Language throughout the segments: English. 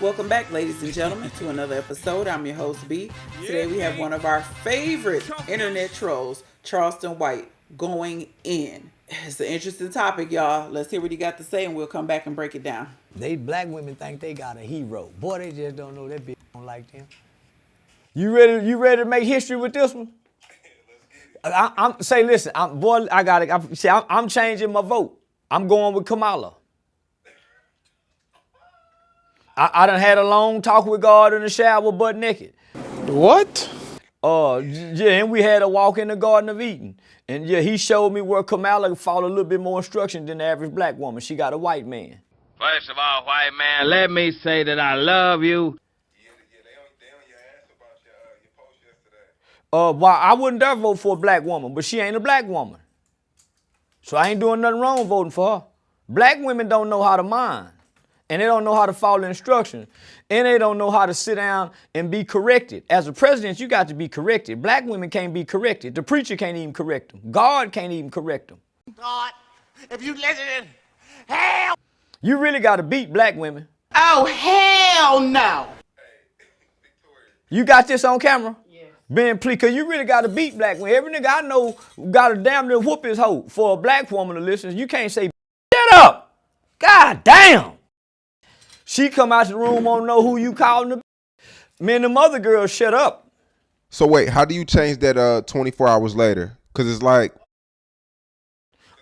Welcome back, ladies and gentlemen, to another episode. I'm your host, B. Today we have one of our favorite internet trolls, Charleston White, going in. It's an interesting topic, y'all. Let's hear what he got to say, and we'll come back and break it down. They black women think they got a hero. Boy, they just don't know that bitch don't like them. You ready to make history with this one? I'm changing my vote. I'm going with Kamala. I done had a long talk with God in the shower, butt naked. What? And we had a walk in the Garden of Eden. And yeah, he showed me where Kamala followed a little bit more instruction than the average black woman. She got a white man. First of all, white man, let me say that I love you. Yeah, they on your ass about your post yesterday. Well, I wouldn't dare vote for a black woman, but she ain't a black woman. So I ain't doing nothing wrong voting for her. Black women don't know how to mind. And they don't know how to follow instructions. And they don't know how to sit down and be corrected. As a president, you got to be corrected. Black women can't be corrected. The preacher can't even correct them. God can't even correct them. God, if you listen, hell. You really got to beat black women. Oh, hell no. You got this on camera? Yeah. Being pleased, because you really got to beat black women. Every nigga I know got to damn near whoop his hoe for a black woman to listen. You can't say, shut up. God damn. She come out the room, won't know who you calling the. Me and them other girls shut up. So wait, how do you change that 24 hours later? Because it's like.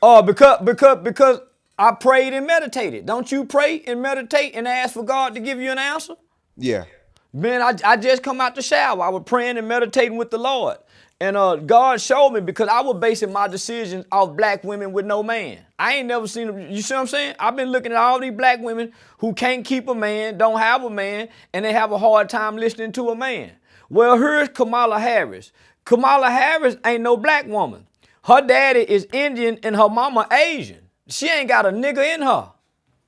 Because I prayed and meditated. Don't you pray and meditate and ask for God to give you an answer? Yeah. Man, I just come out the shower. I was praying and meditating with the Lord. And God showed me, because I was basing my decisions off black women with no man. I ain't never seen them. You see what I'm saying? I've been looking at all these black women who can't keep a man, don't have a man, and they have a hard time listening to a man. Well, here's Kamala Harris. Kamala Harris ain't no black woman. Her daddy is Indian and her mama Asian. She ain't got a nigga in her.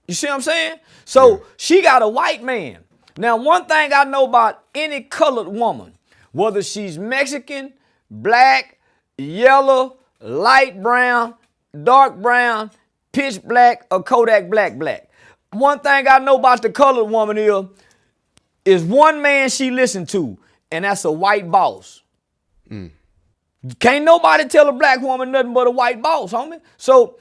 You see what I'm saying? So she got a white man. Now, one thing I know about any colored woman, whether she's Mexican, black, yellow, light brown, dark brown, pitch black, or Kodak black. One thing I know about the colored woman is one man she listen to, and that's a white boss. Can't nobody tell a black woman nothing but a white boss, homie. So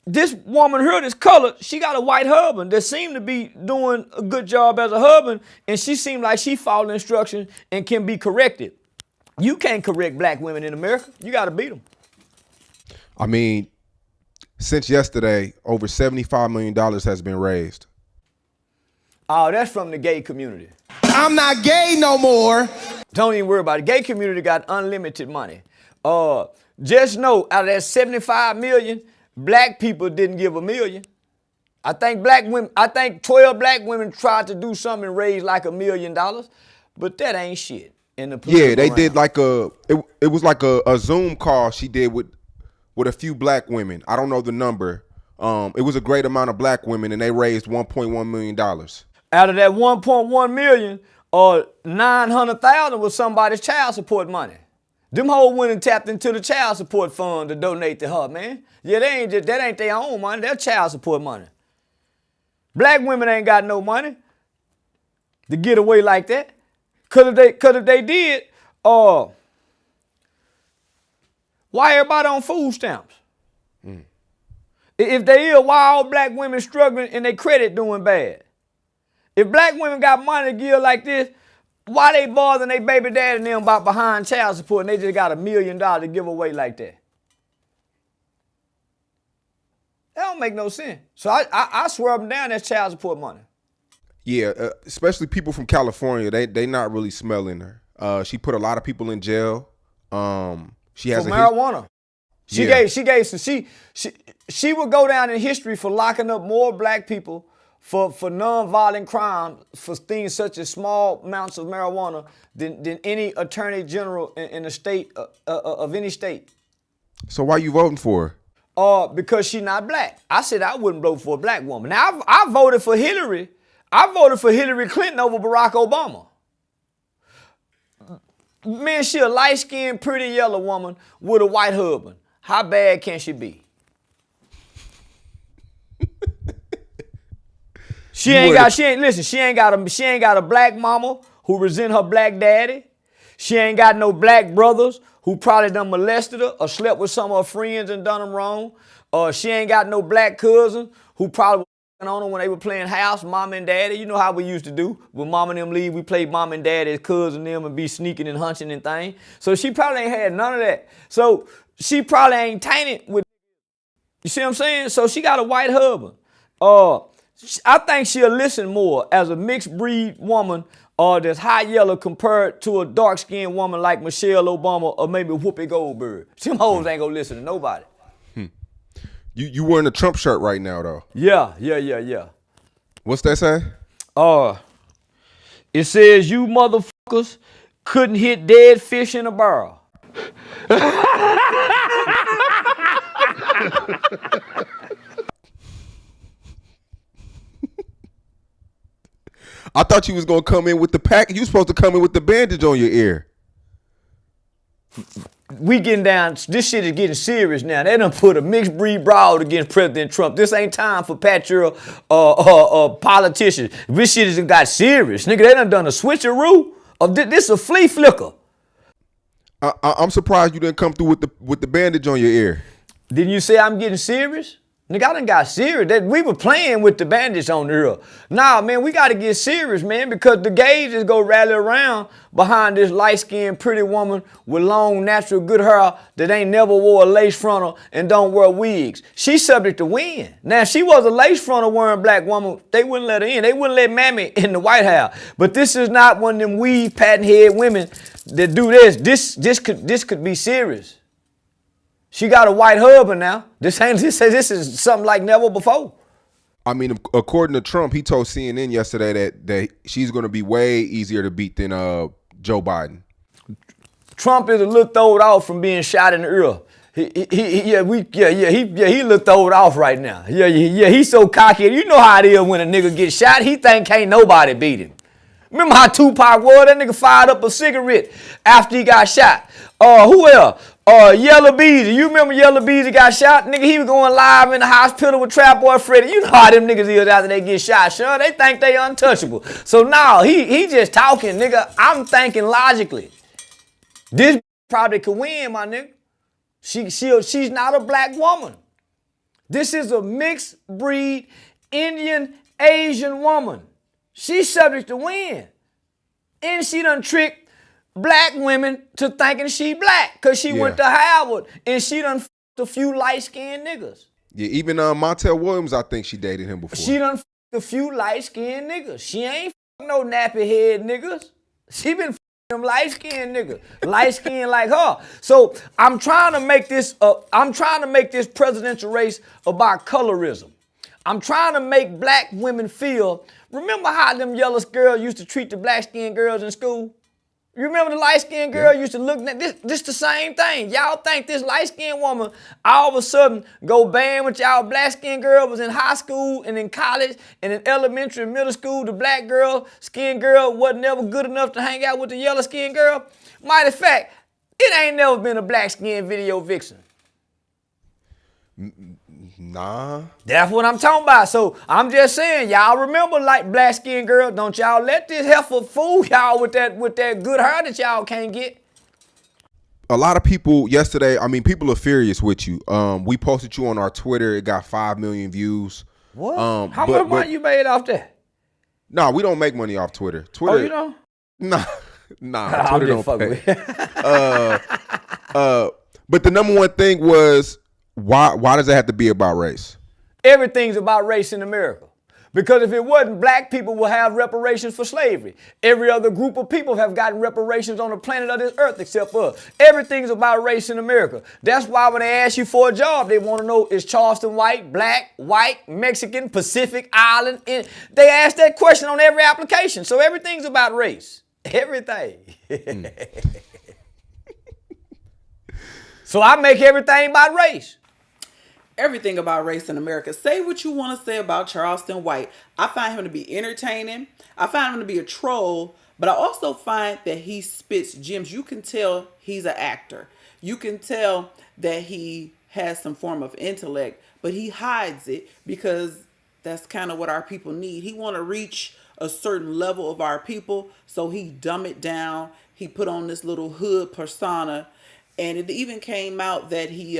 this woman here that's colored, she got a white husband that seemed to be doing a good job as a husband, and she seemed like she followed instructions and can be corrected. You can't correct black women in America. You got to beat them. I mean, since yesterday, over $75 million has been raised. Oh, that's from the gay community. I'm not gay no more. Don't even worry about it. Gay community got unlimited money. Just know, out of that 75 million, black people didn't give $1 million. I think 12 black women tried to do something and raise like $1 million, but that ain't shit. Yeah, they did like it was like a Zoom call she did with a few black women. I don't know the number. It was a great amount of black women, and they raised $1.1 million. Out of that 1.1 million, 900,000 was somebody's child support money. Them hoes went and tapped into the child support fund to donate to her, man. Yeah, that ain't their own money. That's child support money. Black women ain't got no money to get away like that. Cause if they did, why everybody on food stamps? If they is, why all black women struggling and their credit doing bad? If black women got money to give like this, why they bothering their baby daddy and them about behind child support and they just got $1 million to give away like that? That don't make no sense. So I swear up and down that's child support money. Yeah, especially people from California, they not really smelling her. She put a lot of people in jail. She has for marijuana. She would go down in history for locking up more black people for non-violent crime, for things such as small amounts of marijuana than any attorney general in a state of any state. So why you voting for her? Because she not black. I said I wouldn't vote for a black woman. Now I voted for Hillary. I voted for Hillary Clinton over Barack Obama. Man, she a light-skinned, pretty yellow woman with a white husband. How bad can she be? She ain't got a black mama who resent her black daddy. She ain't got no black brothers who probably done molested her or slept with some of her friends and done them wrong. She ain't got no black cousin who probably was on her when they were playing house, mom and daddy. You know how we used to do. When mom and them leave, we play mom and daddy as cousin them and be sneaking and hunching and things. So she probably ain't had none of that. So she probably ain't tainted with, you see what I'm saying? So she got a white husband. I think she'll listen more as a mixed breed woman that's high yellow compared to a dark skinned woman like Michelle Obama or maybe Whoopi Goldberg. Them hoes ain't gonna listen to nobody. You wearing a Trump shirt right now though. Yeah. What's that say? It says you motherfuckers couldn't hit dead fish in a barrel. I thought you was gonna come in with the pack. You supposed to come in with the bandage on your ear. We getting down, this shit is getting serious now. They done put a mixed breed brawl against President Trump. This ain't time for patriot politicians. This shit has got serious. Nigga, they done a switcheroo. This a flea flicker. I'm surprised you didn't come through with the bandage on your ear. Didn't you say I'm getting serious? Nigga, I done got serious. We were playing with the bandage on the ear. Nah, man, we got to get serious, man, because the gays just go rally around behind this light-skinned, pretty woman with long, natural, good hair that ain't never wore a lace frontal and don't wear wigs. She's subject to win. Now, if she was a lace frontal wearing black woman, they wouldn't let her in. They wouldn't let Mammy in the White House. But this is not one of them weave patent head women that do this. This could be serious. She got a white husband now. This is something like never before. I mean, according to Trump, he told CNN yesterday that she's going to be way easier to beat than Joe Biden. Trump is a little throwed off from being shot in the ear. He look throwed off right now. Yeah, he's so cocky. You know how it is when a nigga gets shot. He think can't nobody beat him. Remember how Tupac was? That nigga fired up a cigarette after he got shot. Who else? Yellow Beezy. You remember Yellow Beezy got shot? Nigga, he was going live in the hospital with Trap Boy Freddy. You know how them niggas is after they get shot, sure. They think they untouchable. So now he just talking, nigga. I'm thinking logically. This probably could win, my nigga. She's not a black woman. This is a mixed breed Indian Asian woman. She's subject to win. And she done tricked black women to thinking she black because she went to Howard and she done f***ed a few light-skinned niggas. Yeah, even Montel Williams, I think she dated him before. She done f***ed a few light-skinned niggas. She ain't f***ing no nappy head niggas. She been f***ing them light-skinned niggas. Light-skinned like her. So I'm trying to make this presidential race about colorism. I'm trying to make black women feel, remember how them yellow girls used to treat the black-skinned girls in school? You remember the light-skinned girl used to look at this the same thing. Y'all think this light-skinned woman all of a sudden go band with y'all black-skinned girl was in high school and in college and in elementary and middle school. The black girl, skinned girl wasn't never good enough to hang out with the yellow-skinned girl. Mighty fact, it ain't never been a black-skinned video vixen. Nah. That's what I'm talking about. So I'm just saying, y'all remember like black skinned girl, don't y'all let this heifer fool y'all with that good hair that y'all can't get. A lot of people yesterday, I mean, people are furious with you. We posted you on our Twitter. It got 5 million views. What? How much money you made off that? Nah, we don't make money off Twitter. Oh, you don't? Nah, Twitter don't pay. But the number one thing was, why does it have to be about race? Everything's about race in America. Because if it wasn't, black people will have reparations for slavery. Every other group of people have gotten reparations on the planet of this earth except us. Everything's about race in America. That's why when they ask you for a job, they want to know, is Charleston White, black, white, Mexican, Pacific Island? They ask that question on every application. So everything's about race. Everything. So I make everything about race. Everything about race in America. Say what you want to say about Charleston White. I find him to be entertaining. I find him to be a troll, but I also find that he spits gems. You can tell he's an actor. You can tell that he has some form of intellect, but he hides it because That's kind of what our people need. He want to reach a certain level of our people, so he dumb it down. He put on this little hood persona, and it even came out that he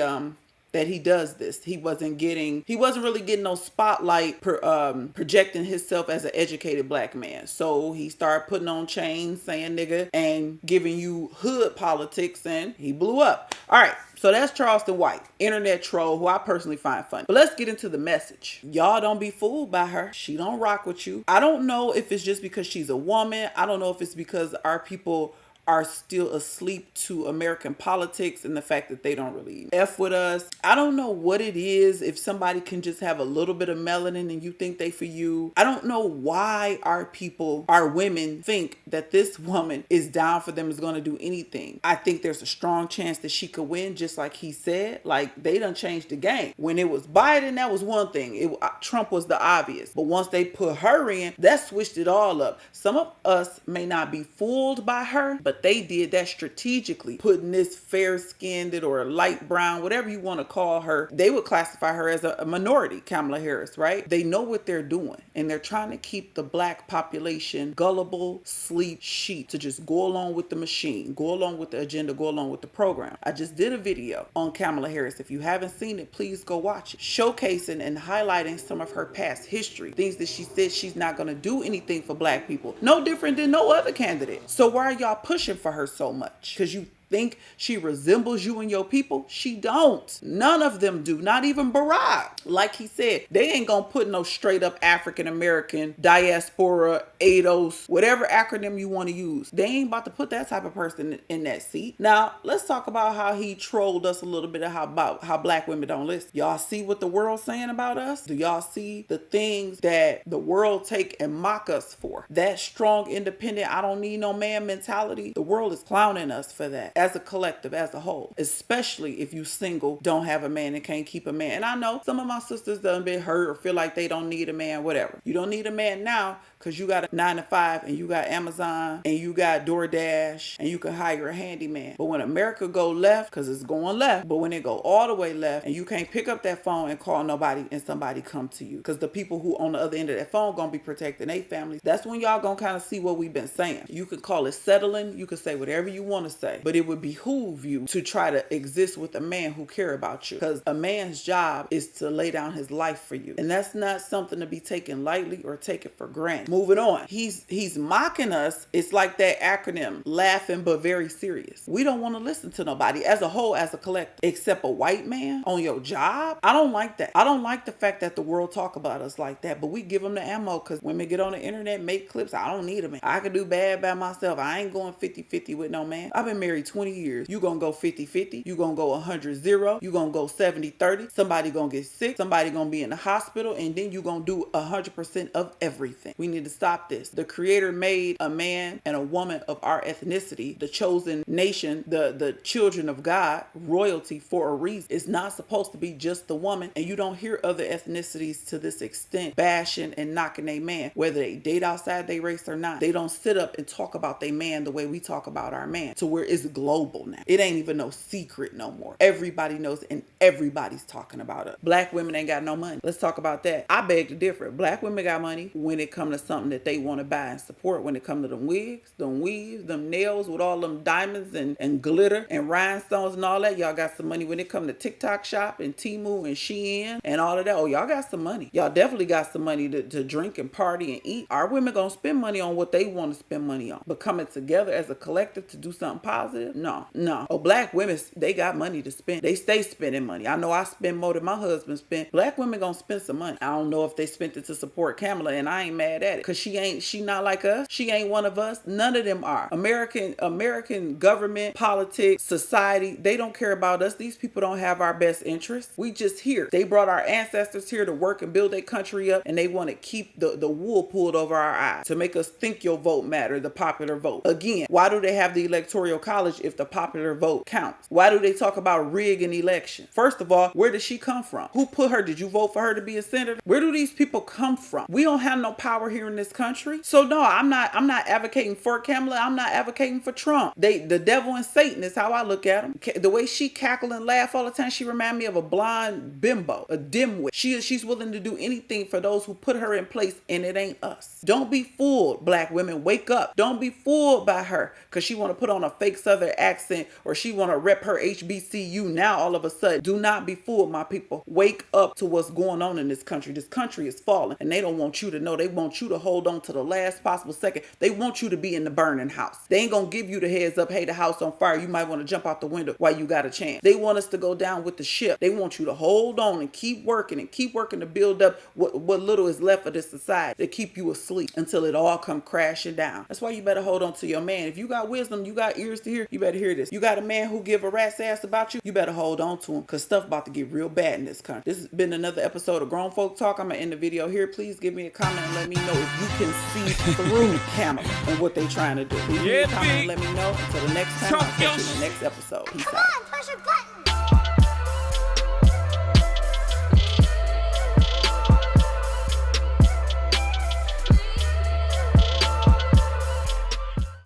does this. He wasn't really getting no spotlight projecting himself as an educated black man. So he started putting on chains, saying nigga, and giving you hood politics, and he blew up. All right, so that's Charleston White, internet troll, who I personally find funny. But let's get into the message. Y'all don't be fooled by her. She don't rock with you. I don't know if it's just because she's a woman. I don't know if it's because our people are still asleep to American politics and the fact that they don't really F with us. I don't know what it is. If somebody can just have a little bit of melanin and you think they for you. I don't know why our people, our women, think that this woman is down for them, is going to do anything. I think there's a strong chance that she could win, just like he said. Like, they done changed the game. When it was Biden, that was one thing. Trump was the obvious. But once they put her in, that switched it all up. Some of us may not be fooled by her, but they did that strategically, putting this fair-skinned or light brown, whatever you want to call her. They would classify her as a minority, Kamala Harris, right? They know what they're doing, and they're trying to keep the black population gullible, sleep, sheep, to just go along with the machine, go along with the agenda, go along with the program. I just did a video on Kamala Harris. If you haven't seen it, please go watch it, showcasing and highlighting some of her past history, things that she said she's not going to do anything for black people. No different than no other candidate. So why are y'all pushing for her so much? Because you think she resembles you and your people? She don't. None of them do. Not even Barack. Like he said, they ain't gonna put no straight up African American, diaspora, ADOS, whatever acronym you want to use. They ain't about to put that type of person in that seat. Now, let's talk about how he trolled us a little bit about how black women don't listen. Y'all see what the world's saying about us? Do y'all see the things that the world take and mock us for? That strong, independent, I don't need no man mentality. The world is clowning us for that. As a collective, as a whole, especially if you single, don't have a man and can't keep a man. And I know some of my sisters done been hurt or feel like they don't need a man, whatever. You don't need a man now because you got a 9-to-5 and you got Amazon and you got DoorDash and you can hire a handyman. But when America go left, because it's going left, but when it go all the way left and you can't pick up that phone and call nobody and somebody come to you, because the people who on the other end of that phone gonna be protecting their families, that's when y'all gonna kind of see what we've been saying. You can call it settling, you can say whatever you want to say, but it would behoove you to try to exist with a man who care about you, because a man's job is to lay down his life for you, and that's not something to be taken lightly or taken for granted. Moving on, he's mocking us. It's like that acronym, laughing but very serious. We don't want to listen to nobody as a whole, as a collective, except a white man on your job. I don't like that. I don't like the fact that the world talk about us like that, but we give them the ammo because women get on the internet, make clips. I don't need a man. I can do bad by myself. I ain't going 50-50 with no man. I've been married 20 years. You gonna go 50-50. You gonna go 100-0. You gonna go 70-30. Somebody gonna get sick. Somebody gonna be in the hospital, and then you gonna do 100% of everything. We need to stop this. The creator made a man and a woman of our ethnicity, the chosen nation, the children of God, royalty, for a reason. It's not supposed to be just the woman, and you don't hear other ethnicities to this extent bashing and knocking a man, whether they date outside their race or not. They don't sit up and talk about their man the way we talk about our man, to where it's global now. It ain't even no secret no more. Everybody knows, and everybody's talking about it. Black women ain't got no money. Let's talk about that. I beg to differ. Black women got money when it comes to something that they want to buy and support. When it comes to them wigs, them weaves, them nails with all them diamonds and glitter and rhinestones and all that, y'all got some money. When it comes to TikTok shop and Temu and Shein and all of that, oh, y'all got some money. Y'all definitely got some money to drink and party and eat. Our women gonna spend money on what they want to spend money on. But coming together as a collective to do something positive, no. Oh, black women, they got money to spend. They stay spending money. I know I spend more than my husband spent. Black women gonna spend some money. I don't know if they spent it to support Kamala, and I ain't mad at it, because she not like us. She ain't one of us. None of them are. American government, politics, society, they don't care about us. These people don't have our best interests. We just here. They brought our ancestors here to work and build their country up, and they want to keep the wool pulled over our eyes to make us think your vote matter, the popular vote. Again, why do they have the electoral college if the popular vote counts? Why do they talk about rigging elections? First of all, where did she come from? Who put her? Did you vote for her to be a senator? Where do these people come from? We don't have no power here in this country. So no, I'm not advocating for Kamala. I'm not advocating for Trump. The devil and Satan is how I look at them. The way she cackle and laugh all the time, she remind me of a blonde bimbo, a dimwit. She's willing to do anything for those who put her in place, and it ain't us. Don't be fooled, black women. Wake up. Don't be fooled by her because she want to put on a fake Southern accent or she want to rep her HBCU now all of a sudden. Do not be fooled, my people. Wake up to what's going on in this country. This country is falling, and they don't want you to know. They want you to hold on to the last possible second. They want you to be in the burning house. They ain't gonna give you the heads up, hey, the house on fire. You might want to jump out the window while you got a chance. They want us to go down with the ship. They want you to hold on and keep working to build up what little is left of this society, to keep you asleep until it all come crashing down. That's why you better hold on to your man. If you got wisdom, you got ears to hear, you better hear this. You got a man who give a rat's ass about you better hold on to him, because stuff about to get real bad in this country. This has been another episode of Grown Folk Talk. I'm gonna end the video here. Please give me a comment and let me know if you can see through Kamala and what they trying to do. Please leave a comment and let me know. Until the next time, I'll catch you in the next episode. Peace out. Come on, push your button.